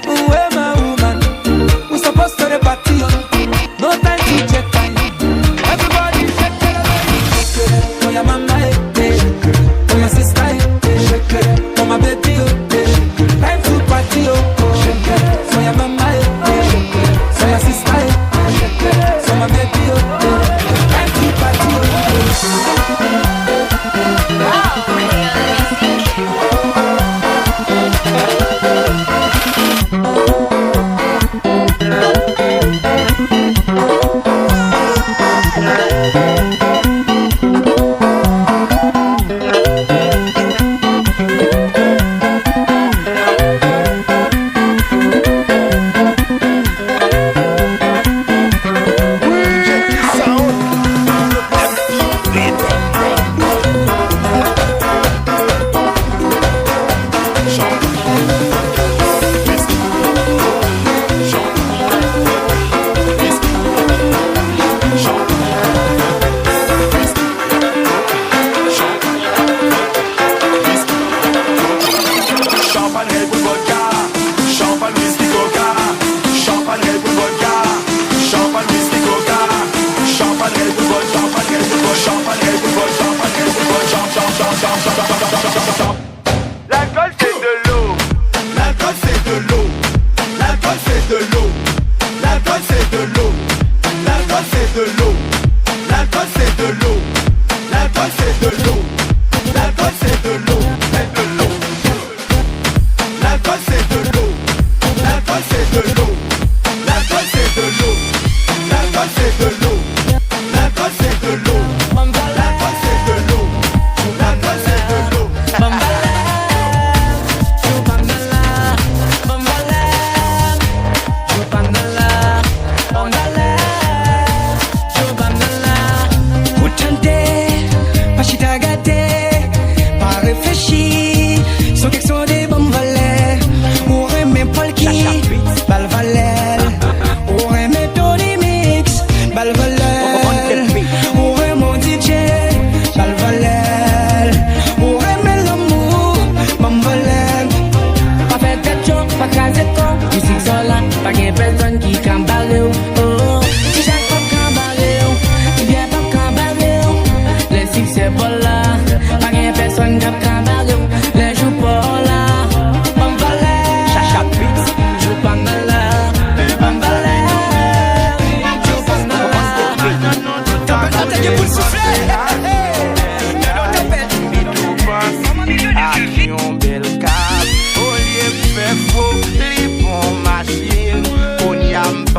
Who am my woman? We supposed to the party yo. No time to check time. Everybody shake it, oh yeah mama oh yeah sister oh my baby time to party yo. Oh yeah mama oh yeah sister oh my baby time to party yo.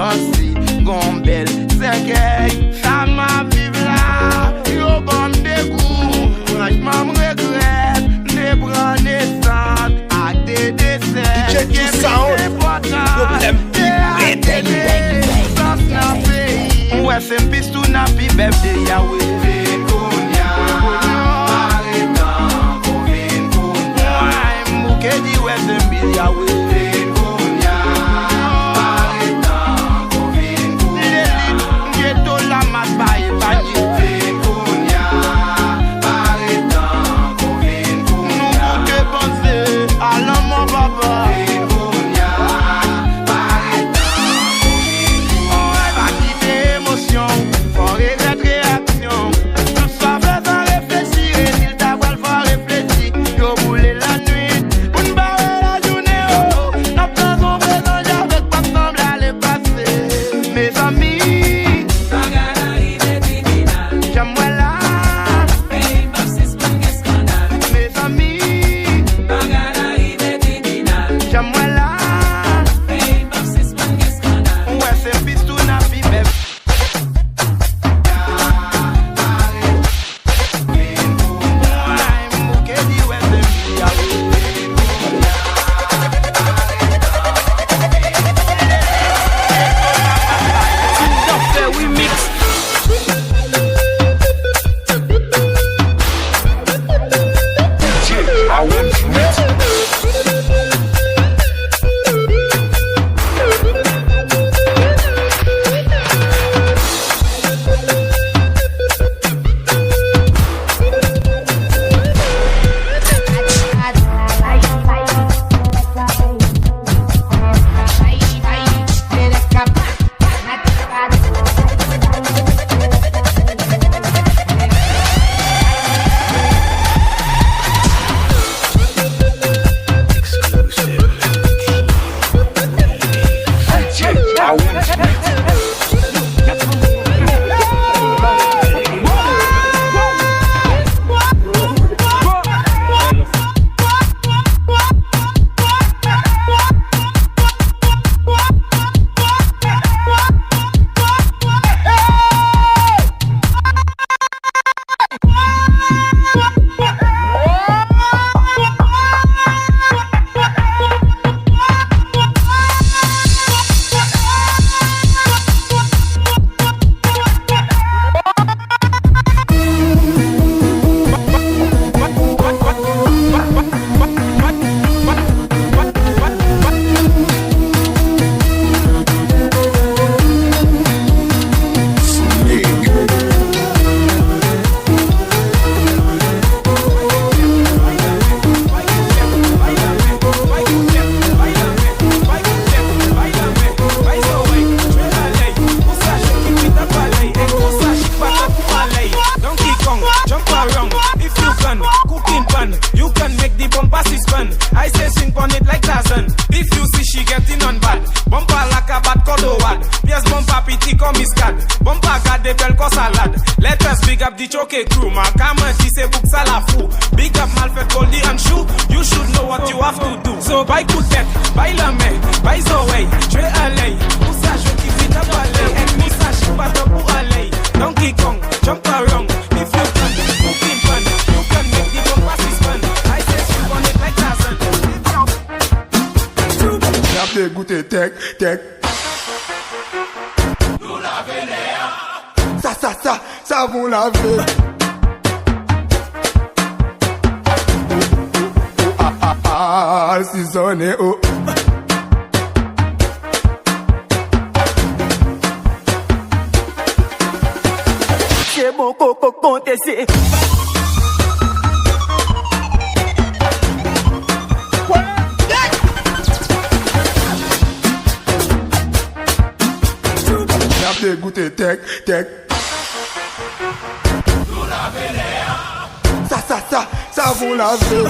aussi, gon belle, c'est que ça m'a vive là, yo bon dégoût, franchement regrette, les bras naissantes, à des décès, DJ Juice Sound, problème bang bang. Ouais, c'est un pistou na pi bébé Yahweh. Vin kounya, arrêtant, vin kounya. Ouais, mouke di ouais c'est un bil Yahweh. Vin kounya, arrêtant, vin kounya. L'élite, ghetto la mat baye baye. Vin kounya, arrêtant, vin kounya. Nous bouke penser à l'homme mon papa. Ça vous laver. Assaisonné, oh. C'est mon coco contesté. Dégoûté, tech. Ça vous laver.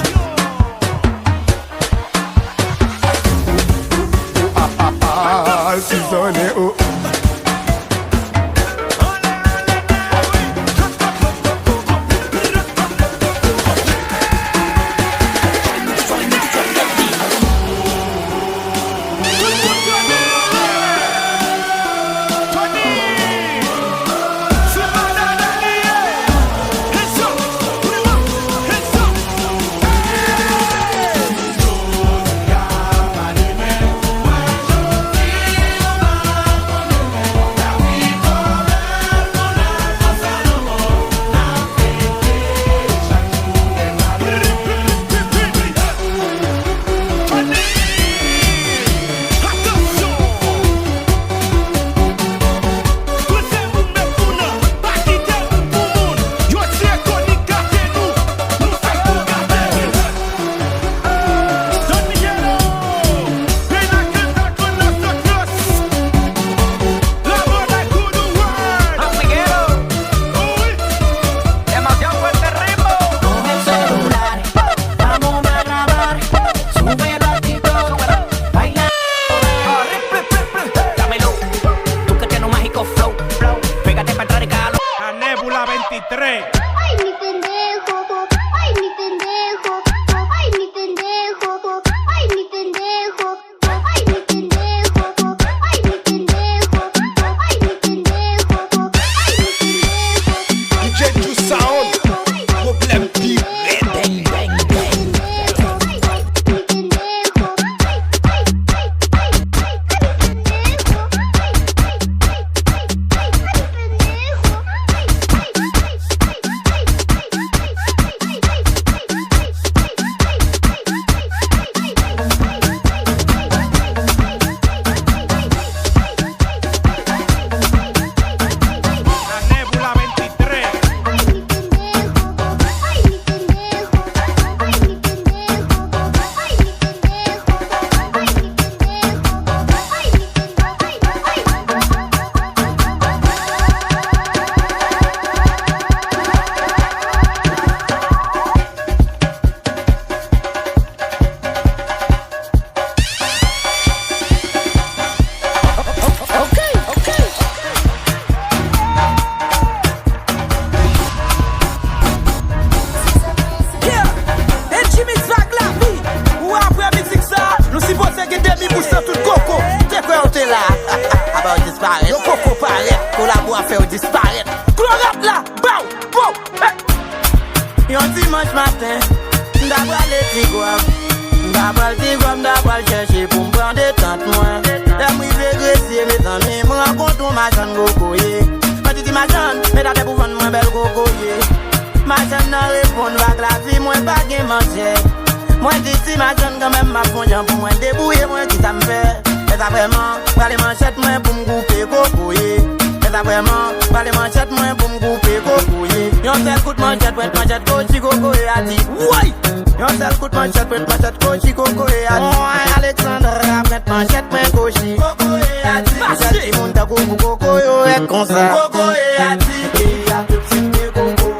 Assaisonné, oh. faire disparaître. Chlorate là, bow, bow. Yon dimanche matin, d'abord les tigouaves. D'abord le tigouave, d'abord chercher pour me prendre des tentes moins. D'ailleurs, je vais graisser mes amis, me rencontre ma jeune gogoye. Ma dit ma jeune, mais t'as pour vendre moins belle gogoye. Ma jeune n'a répondu à la vie, moi pas qu'à manger. Moi dis si ma jeune quand même m'a fondé pour moi débrouiller, moi qui ça me fait. Et ça vraiment, pas les manchettes moi pour me couper gogoye. Et ça vraiment, pas les manchettes moi pour me couper gogoye. Yon seul coup de manchette, coach, gogoye a dit, ouais. Yon seul coup de manchette, coach, gogoye a dit. Ouais, Alexandre, après manchette, moi cochi. Gogoye a dit, c'est le monde à gogoye, est comme ça. Gogoye a dit, il y a tout de suite des gogo.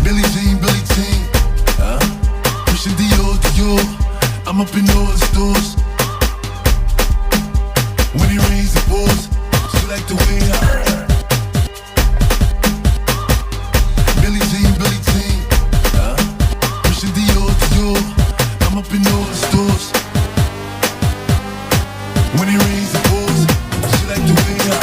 Billie Jean, pushing Dior. I'm up in all the stores. When it rains, it pours. She like the way I. Billie Jean, pushing Dior. I'm up in all the stores. When it rains, it pours. She like the way I.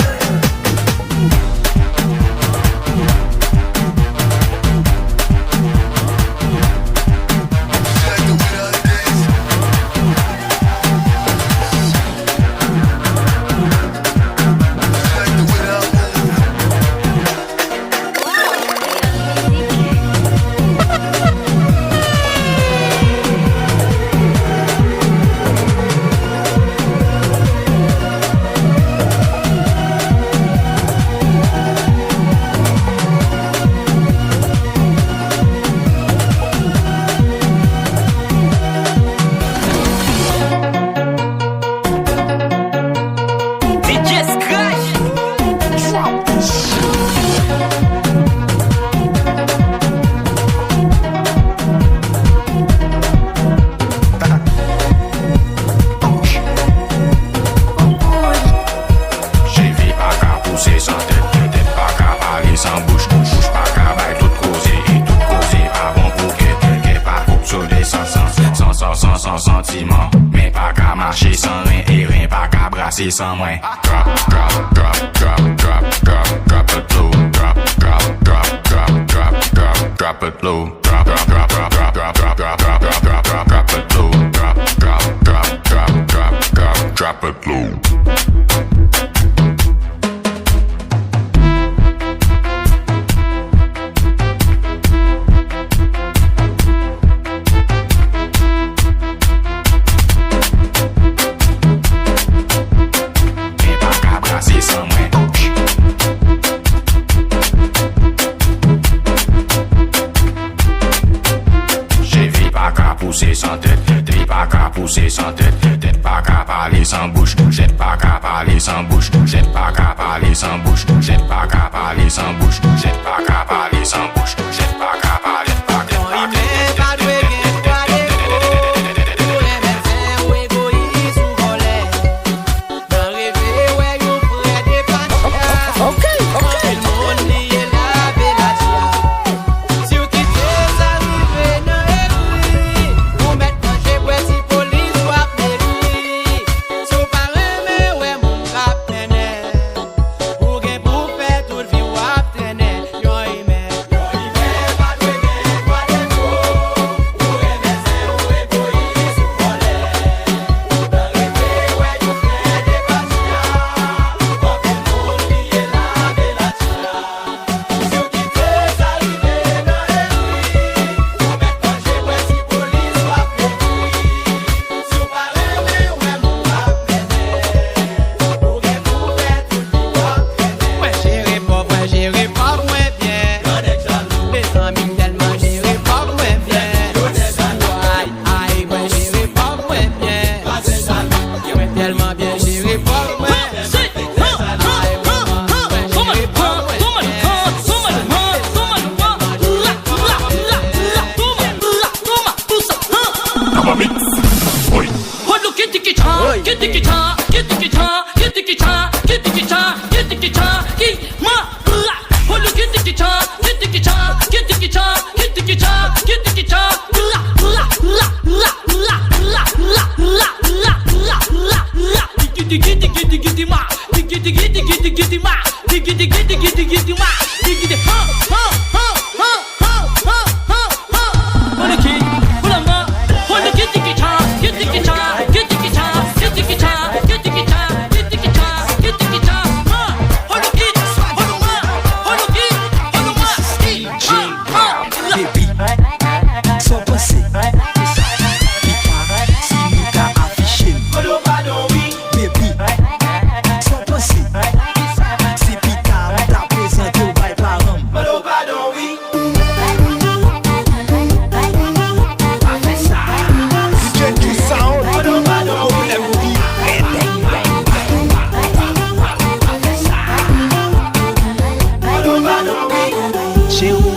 Sans moi. Drop it low. Drop it low. Drop it low. Drop it low. Pousser sans tête, tête pas qu'à parler sans bouche, jette pas qu'à parler sans bouche, jette pas qu'à parler sans bouche, jette pas qu'à parler sans bouche, jette pas qu'à parler sans bouche, jette pas qu'à parler pas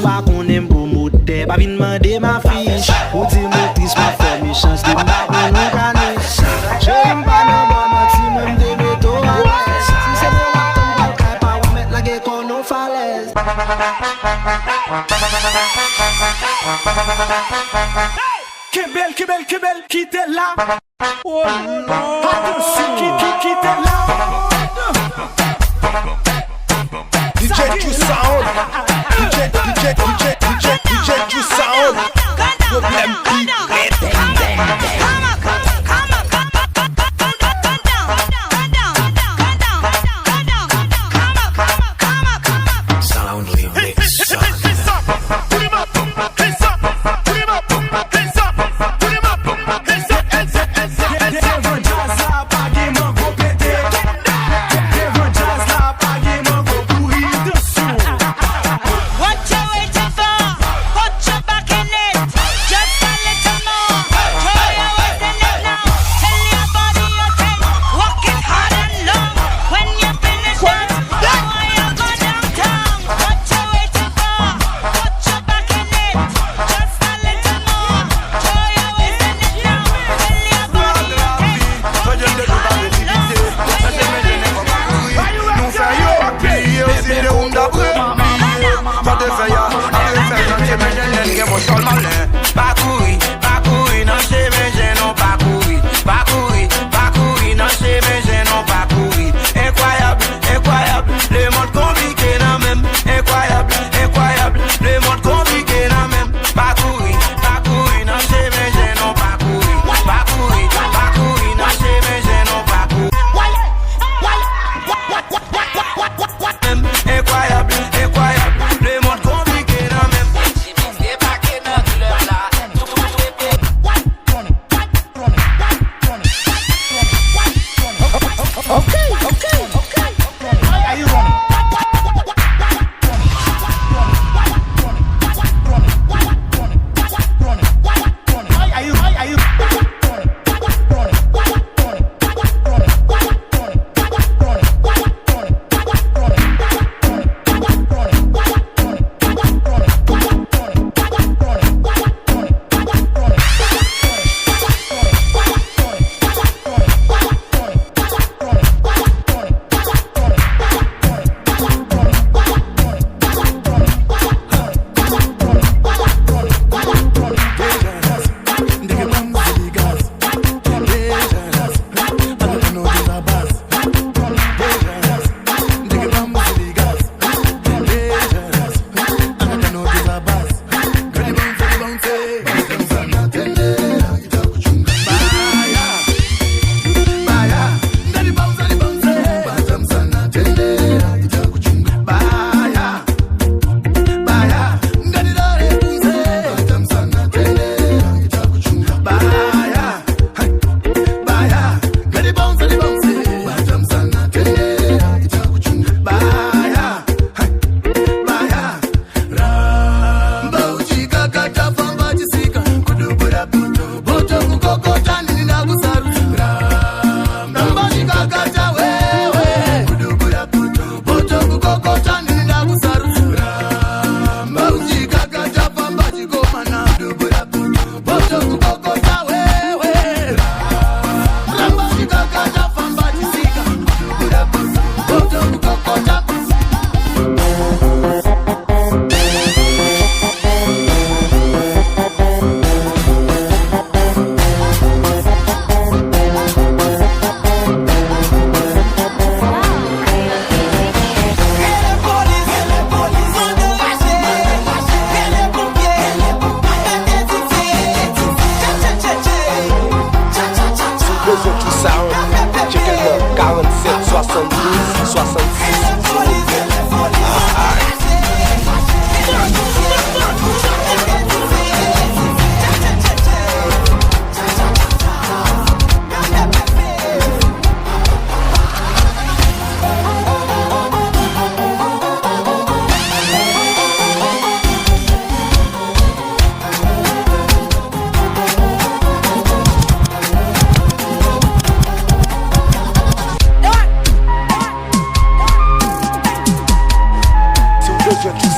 pas qu'on aime pour monter, pas vine demander ma fiche. Ou dis motrice, ma famille, chance de m'avoir mon caniche. Je n'aime pas non bon maximum de métaux à l'aise. Si c'est bon, on va pas mettre la gueule qu'on nous falaise. Quelle belle, qui t'es là? Oh non, attention, qui t'es là? DJ Q Sound, DJ Q Sound, problème qui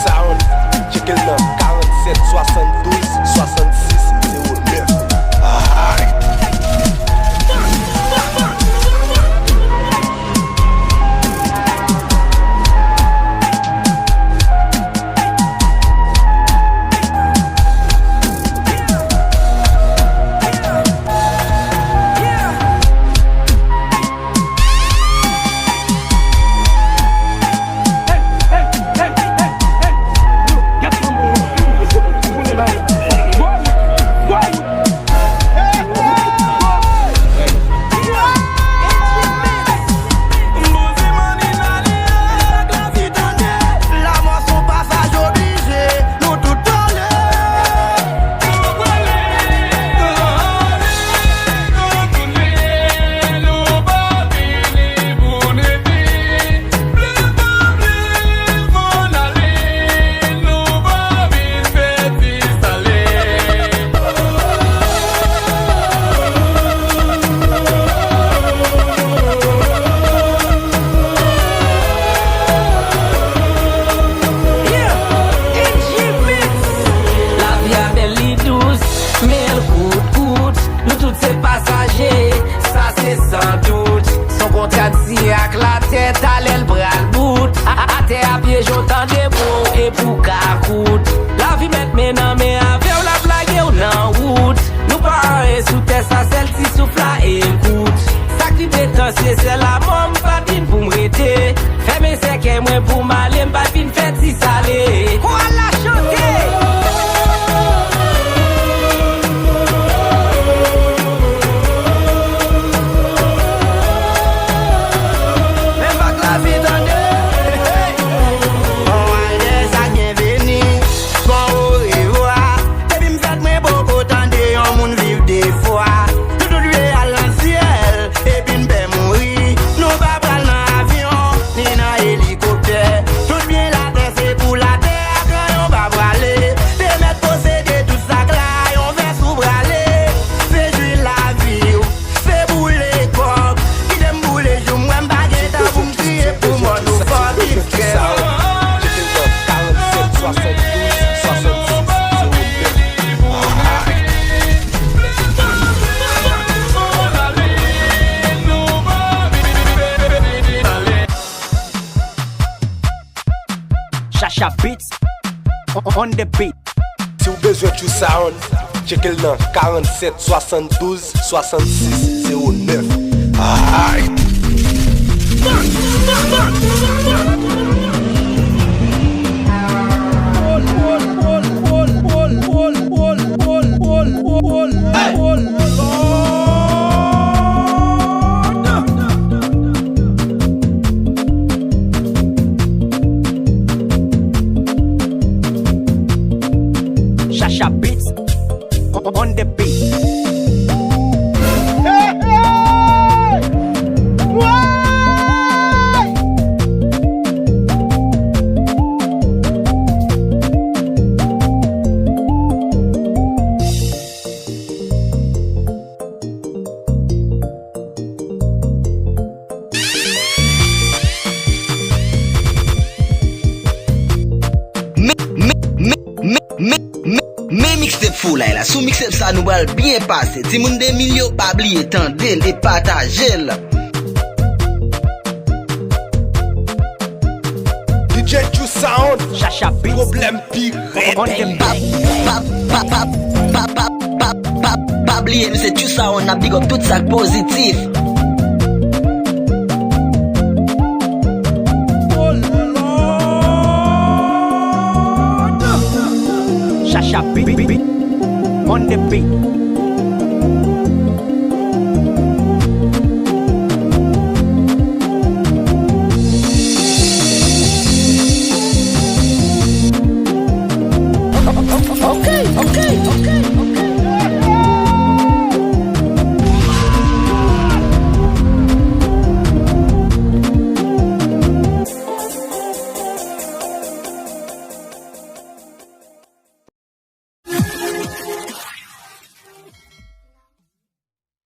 Sound, Check le nom 47 72 66 09. Chacha Beats on the beat. Si vous besoin de tout sound, check le nom 47 72 66 09. Aïe. Chacha Beats on the beat. Mais mixtape fou là, sous mixtape ça nous va bien passer. Si moun de millions pas oublier tendez et partager là. DJ Ju Sound, Chacha Beats, problème pire. Pas oublier nous c'est Ju Sound, a big up tout ça positif. Chacha Beats on the beat.